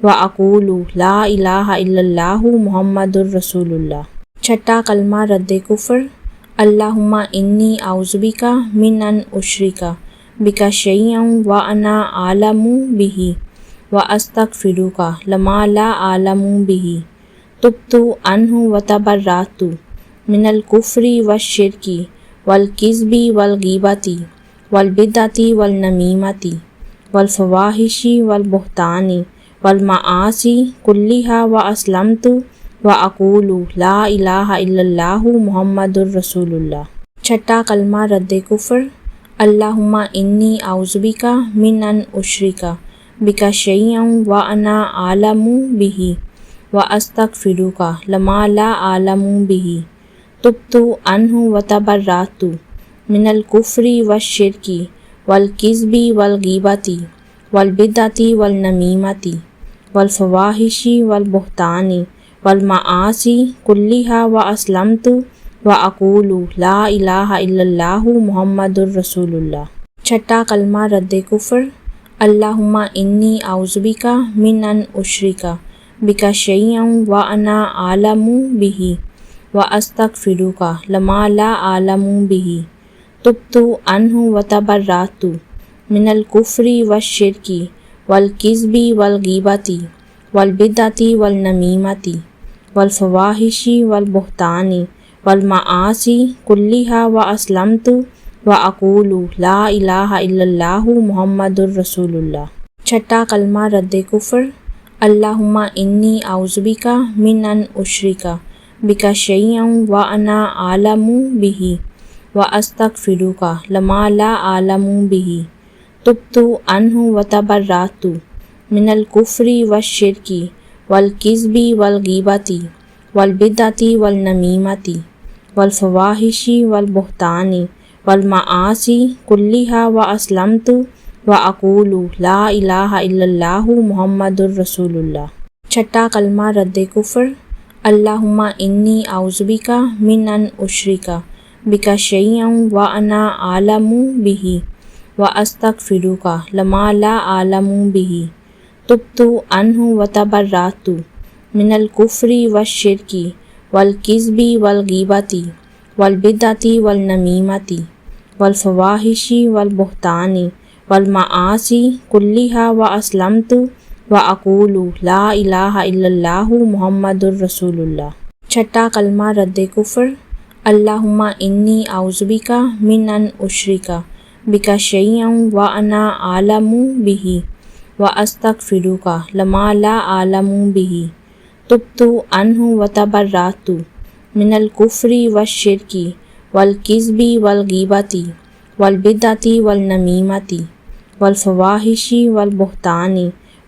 وَأَقُولُ لَا إِلَٰهَ إِلَّا اللَّهُ مُحَمَّدٌ رَسُولُ اللَّہ۔ چھٹا کلمہ رد کفر، اللہم انی اعوذ بک من ان اشرک بک شیئا وانا اعلم بہ واستغفرک لما لا اعلم بہ، تبت عنہ وتبرأت من الکفر والشرک والکذب والغیبۃ والبدعۃ والنمیمۃ والفواحش والبہتان والمعاصی کلھا واسلمت وَأَقُولُ لَا إِلَٰهَ إِلَّا اللَّهُ مُحَمَّدٌ رَسُولُ اللَّہ۔ چھٹا کلمہ رد کفر، اللہم انی اعوذ بک من ان اشرک بک شیئا وانا اعلم بہ واستغفرک لما لا اعلم بہ، تبت عنہ وتبرأت من الکفر والشرک والکذب والغیبۃ والبدعۃ والنمیمۃ والفواحش والبہتان والمعاصی کلھا واسلمت وَأَقُولُ لَا إِلَٰهَ إِلَّا اللَّهُ مُحَمَّدٌ رَسُولُ اللَّہ۔ چھٹا کلمہ رد کفر، اللہم انی اعوذ بک من ان اشرک بک شیئا وانا اعلم بہ واستغفرک لما لا اعلم بہ، تبت عنہ وتبرأت من الکفر والشرک والکذب والغیبۃ والبدعۃ والنمیمۃ والفواحش والبہتان والمعاصی کلھا واسلمت وَأَقُولُ لا الہ الا اللہ محمد رسول اللہ۔ چھٹا کلمہ رد کفر، اللہم انی اعوذ بک من ان اشرک بک شیئا وانا اعلم بہ واستغفرک لما لا اعلم بہ، تبت عنہ وتبرأت من الکفر والشرک والکذب والغیبۃ والبدعۃ والنمیمۃ والفواحش والبہتان والمعاصی کلھا واسلمت وَأَقُولُ لَا إِلَٰهَ إِلَّا اللَّهُ مُحَمَّدٌ رَسُولُ اللہ۔ چھٹا کلمہ رد کفر، اللہم انی اعوذ بک من ان اشرک بک شیئا وانا اعلم بہ واستغفرک لما لا اعلم بہ، تبت عنہ وتبرأت من الکفر والشرک والکذب والغیبۃ والبدعۃ والنمیمۃ والفواحش والبہتان والمعاصی کلھا واسلمت وَأَقُولُ لا الہ الا اللہ محمد رسول اللہ۔ چھٹا کلمہ رد کفر، اللہم انی اعوذ بک من ان اشرک بک شیئا وانا اعلم بہ واستغفرک لما لا اعلم بہ، تبت عنہ وتبرأت من الکفر والشرک والکذب والغیبۃ والبدعۃ والنمیمۃ والفواحش والبہتان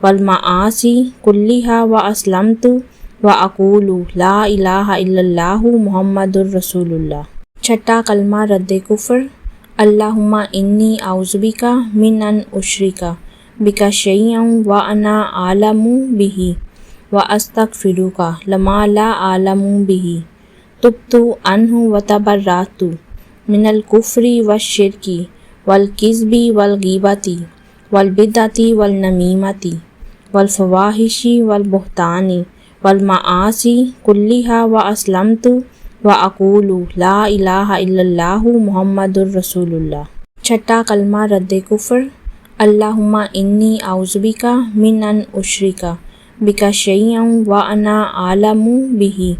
والمعاصی کلھا واسلمت وَأَقُولُ لا الہ الا اللہ محمد رسول اللہ۔ چھٹا کلمہ رد کفر، اللہم انی اعوذ بک من ان اشرک بک شیئا وانا اعلم بہ واستغفرک لما لا اعلم بہ، تبت عنہ وتبرأت من الکفر والشرک والکذب والغیبۃ والبدعۃ والنمیمۃ والفواحش والبہتان والمعاصی کلھا واسلمت واقول لا الہ الا اللہ محمد رسول اللہ۔ چھٹا کلمہ رد کفر، اللہم انی اعوذ بک من ان اشرک بک شیئا وانا اعلم بہ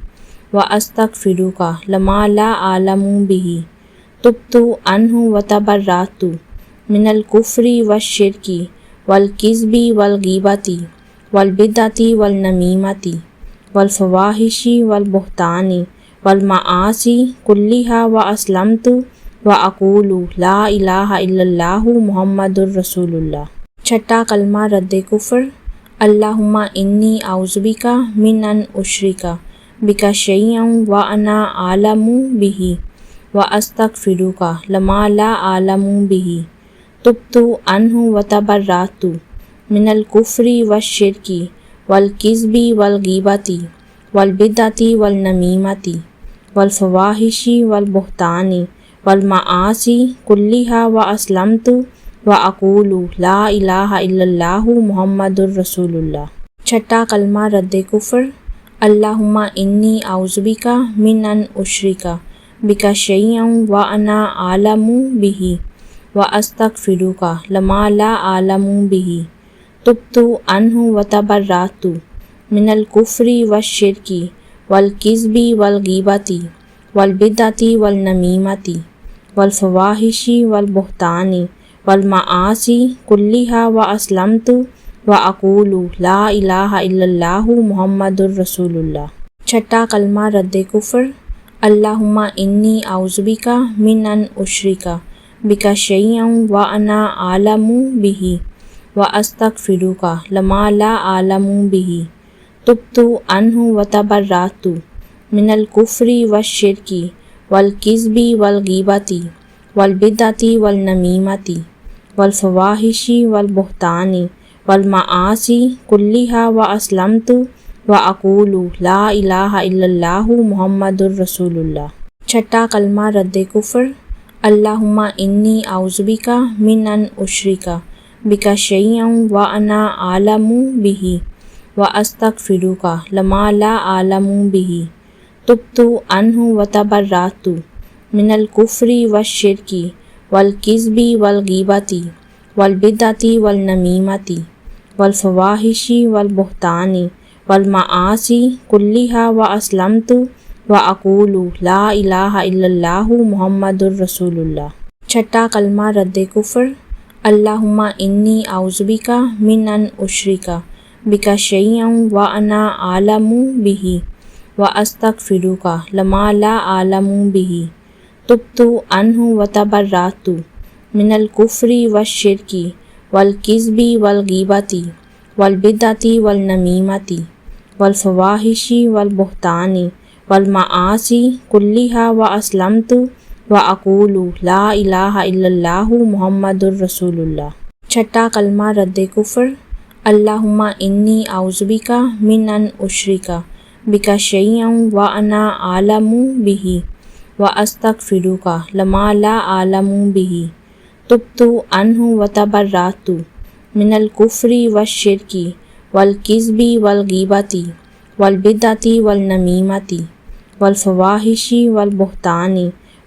واستغفرک لما لا اعلم بہ، تبت عنہ وتبرأت من الکفر والشرک والکذب والغیبۃ والبدعۃ والنمیمۃ والفواحش والبہتان والمعاصی کلھا واسلمت واقول لا الہ الا اللہ محمد رسول اللہ۔ چھٹا کلمہ رد کفر، اللہم انی اعوذ بک من ان اشرک بک شیئا وانا اعلم بہ واستغفرک لما لا اعلم بہ، تبت عنہ وتبرأت من الکفر والشرک والکذب والغیبۃ والبدعۃ والنمیمۃ والفواحش والبہتان والمعاصی کلھا واسلمت واقول لا الہ الا اللہ محمد رسول اللہ۔ چھٹا کلمہ رد کفر، اللہم انی اعوذ بک من ان اشرک بک شیئا وانا اعلم بہ واستغفرک لما لا اعلم بہ، تبت عنہ وتبرأت من الکفر والشرک والکذب والغیبۃ والبدعۃ والنمیمۃ والفواحش والبہتان والمعاصی کلھا واسلمت واقول لا الہ الا اللہ محمد رسول اللہ۔ چھٹا کلمہ رد کفر، اللہم انی اعوذ بک من ان اشرک بک شیئا وانا اعلم بہ واستغفرک لما لا اعلم بہ، تبت عنہ وتبرأت من الکفر والشرک والکذب والغیبۃ والبدعۃ والنمیمۃ والفواحش والبہتان والمعاصی کلھا واسلمت واقول لا الہ الا اللہ محمد رسول اللہ۔ چھٹا کلمہ رد کفر، اللہم انی اعوذ بک من ان اشرک بک شیئا وانا اعلم بہ واستغفرک لما لا اعلم بہ، تبت عنہ وتبرأت من الکفر والشرک والکذب والغیبۃ والبدعۃ والنمیمۃ والفواحش والبہتان والمعاصی کلھا واسلمت واقول لا الہ الا اللہ محمد رسول اللہ۔ چھٹا کلمہ رد کفر، اللہم انی اعوذ بک من ان اشرک بک شیئا وانا اعلم بہ واستغفرک لما لا اعلم بہ، تبت عنہ وتبرأت من الکفر والشرک والکذب والغیبۃ والبدعۃ والنمیمۃ والفواحش والبہتان والمعاصی کلھا واسلمت واقول لا الہ الا اللہ محمد رسول اللہ۔ چھٹا کلمہ رد کفر، اللہم انی اعوذ بک من ان اشرک بک شیئا وانا اعلم بہ واستغفرک لما لا اعلم بہ، تبت عنہ وتبرأت من الکفر والشرک والکذب والغیبۃ والبدعۃ والنمیمۃ والفواحش والبہتان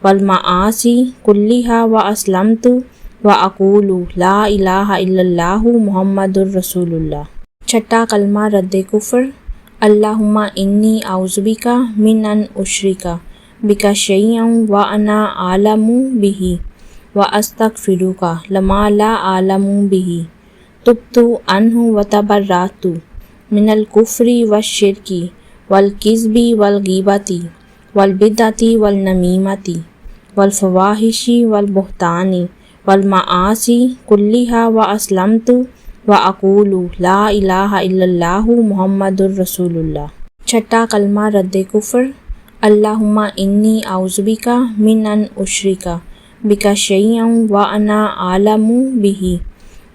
والمعاصی کلھا واسلمت واقول لا الہ الا اللہ محمد رسول اللہ۔ چھٹا کلمہ رد کفر، اللہم انی اعوذ بک من ان اشرک بک شیئا وانا اعلم بہ واستغفرک لما لا اعلم بہ، تبت عنہ وتبرأت من الکفر والشرک والکذب والغیبۃ والبدعۃ والنمیمۃ والفواحش والبہتان والمعاصی کلھا واسلمت واقول لا الہ الا اللہ محمد رسول اللہ۔ چھٹا کلمہ رد کفر، اللہم انی اعوذ بک من ان اشرک بک شیئا وانا اعلم بہ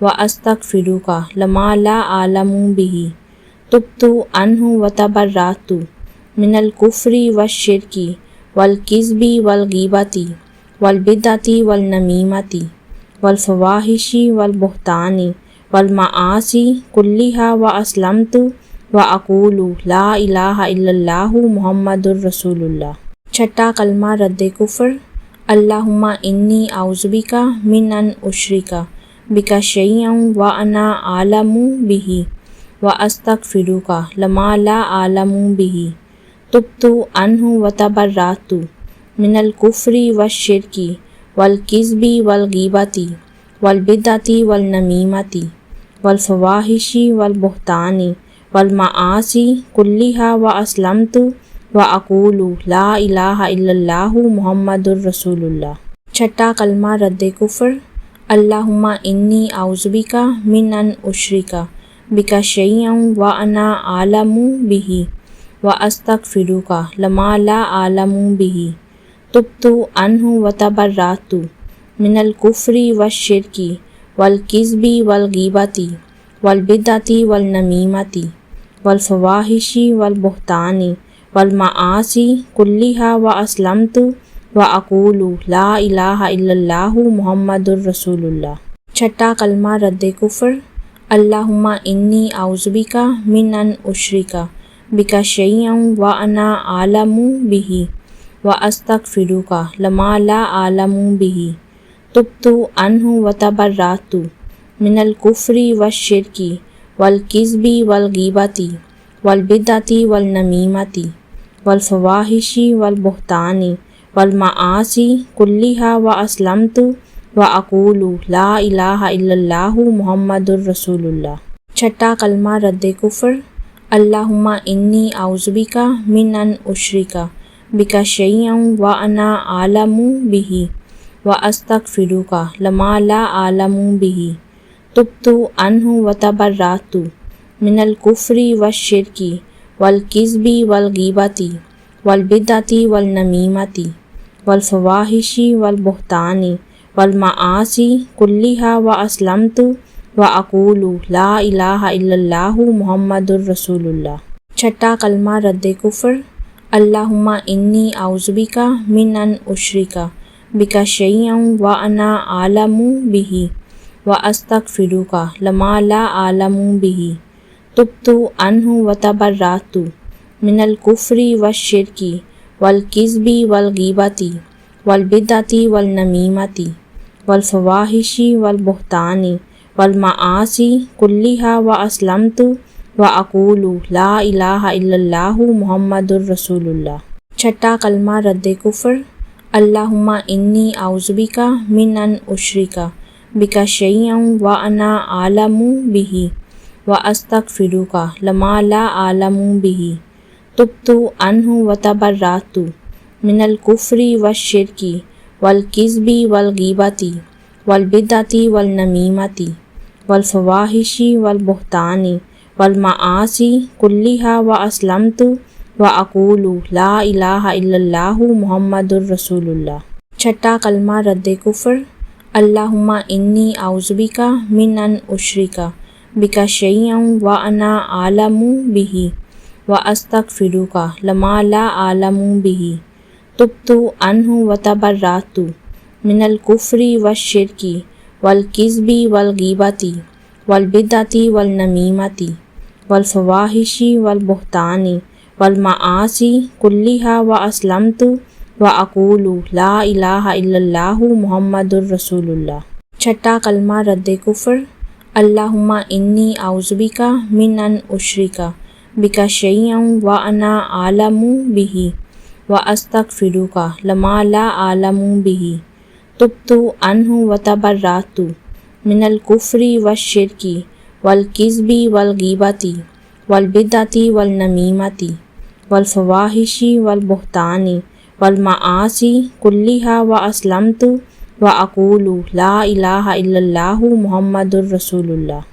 واستغفرک لما لا اعلم بہ تبت عنہ وتبرأت من الکفر والشرک والکذب والغیبۃ والبدعۃ والنمیمۃ والفواحش والبہتان والمعاصی کلھا واسلمت واقول لا الہ الا اللہ محمد الرسول اللہ۔ چھٹا کلمہ رد کفر، اللہم انی اعوذ بک من ان اشرک بک شیئا وانا اعلم بہ واستغفرک لما لا اعلم بہ تبت عنہ وتبرأت من الکفر والشرک والکذب والغیبۃ والبدعۃ والنمیمۃ والفواحش والبہتان والمعاصی کلھا واسلمت واقول لا الہ الا اللہ محمد الرسول اللہ۔ چھٹا کلمہ رد کفر، اللہم انی اعوذ بک من ان اشرک بک شیئا وانا اعلم بہ واستغفرک لما لا اعلم بہ تبت عنہ وتبرأت من الکفر والشرک والکذب والغیبۃ والبدعۃ والنمیمۃ والفواحش والبہتان والمعاصی کلھا واسلمت واقول لا الہ الا اللہ محمد الرسول اللہ۔ چھٹا کلمہ رد کفر، اللہم انی اعوذ بک من ان اشرک بک شیئا وانا اعلم بہ واستغفرک لما لا اعلم بہ تبت عنہ وتبرأت من الکفر والشرک والکذب والغیبۃ والبدعۃ والنمیمۃ والفواحش والبہتان والمعاصی کلھا واسلمت واقول لا الہ الا اللہ محمد الرسول اللہ۔ چھٹا کلمہ رد کفر، اللہم انی اعوذ بک من ان اشرک بک شیئا وانا اعلم بہ واستغفرک لما لا اعلم بہ تبت عنہ وتبرأت من الکفر والشرک والکذب والغیبۃ والبدعۃ والنمیمۃ والفواحش والبہتان والمعاصی کلھا واسلمت واقول لا الہ الا اللہ محمد الرسول اللہ۔ چھٹا کلمہ رد کفر، اللہم انی اعوذ بک من ان اشرک بک شیئا وانا اعلم بہ واستغفرک لما لا اعلم بہ تبت عنہ وتبرأت من الکفر والشرک والکذب والغیبۃ والبدعۃ والنمیمۃ والفواحش والبہتان والمعاصی کلھا واسلمت واقول لا الہ الا اللہ محمد الرسول اللہ۔ چھٹا کلمہ رد کفر، اللہم انی اعوذ بک من ان اشرک بک شیئا وانا اعلم بہ واستغفرک لما لا اعلم بہ تبت عنہ وتبرأت من الکفر والشرک والکذب والغیبۃ والبدعۃ والنمیمۃ والفواحش والبہتان والمعاصی کلھا واسلمت واقول لا الہ الا اللہ محمد الرسول اللہ۔ چھٹا کلمہ رد کفر، اللہم انی اعوذ بک من ان اشرک بک شیئا وانا اعلم بہ واستغفرک لما لا اعلم بہ تبت عنہ وتبرأت من الکفر والشرک والکذب والغیبۃ والبدعۃ والنمیمۃ والفواحش والبہتان والمعاصی کلھا واسلمت واقول لا الہ الا اللہ محمد الرسول اللہ۔ چھٹا کلمہ رد کفر، اللہم انی اعوذ بک من ان اشرک بک شیئا وانا اعلم بہ واستغفرک لما لا اعلم بہ تبت عنہ وتبرأت من الکفر والشرک والکذب والغیبۃ والبدعۃ والنمیمۃ والفواحش والبہتان والمعاصی کلھا واسلمت واقول لا الہ الا اللہ محمد الرسول اللہ۔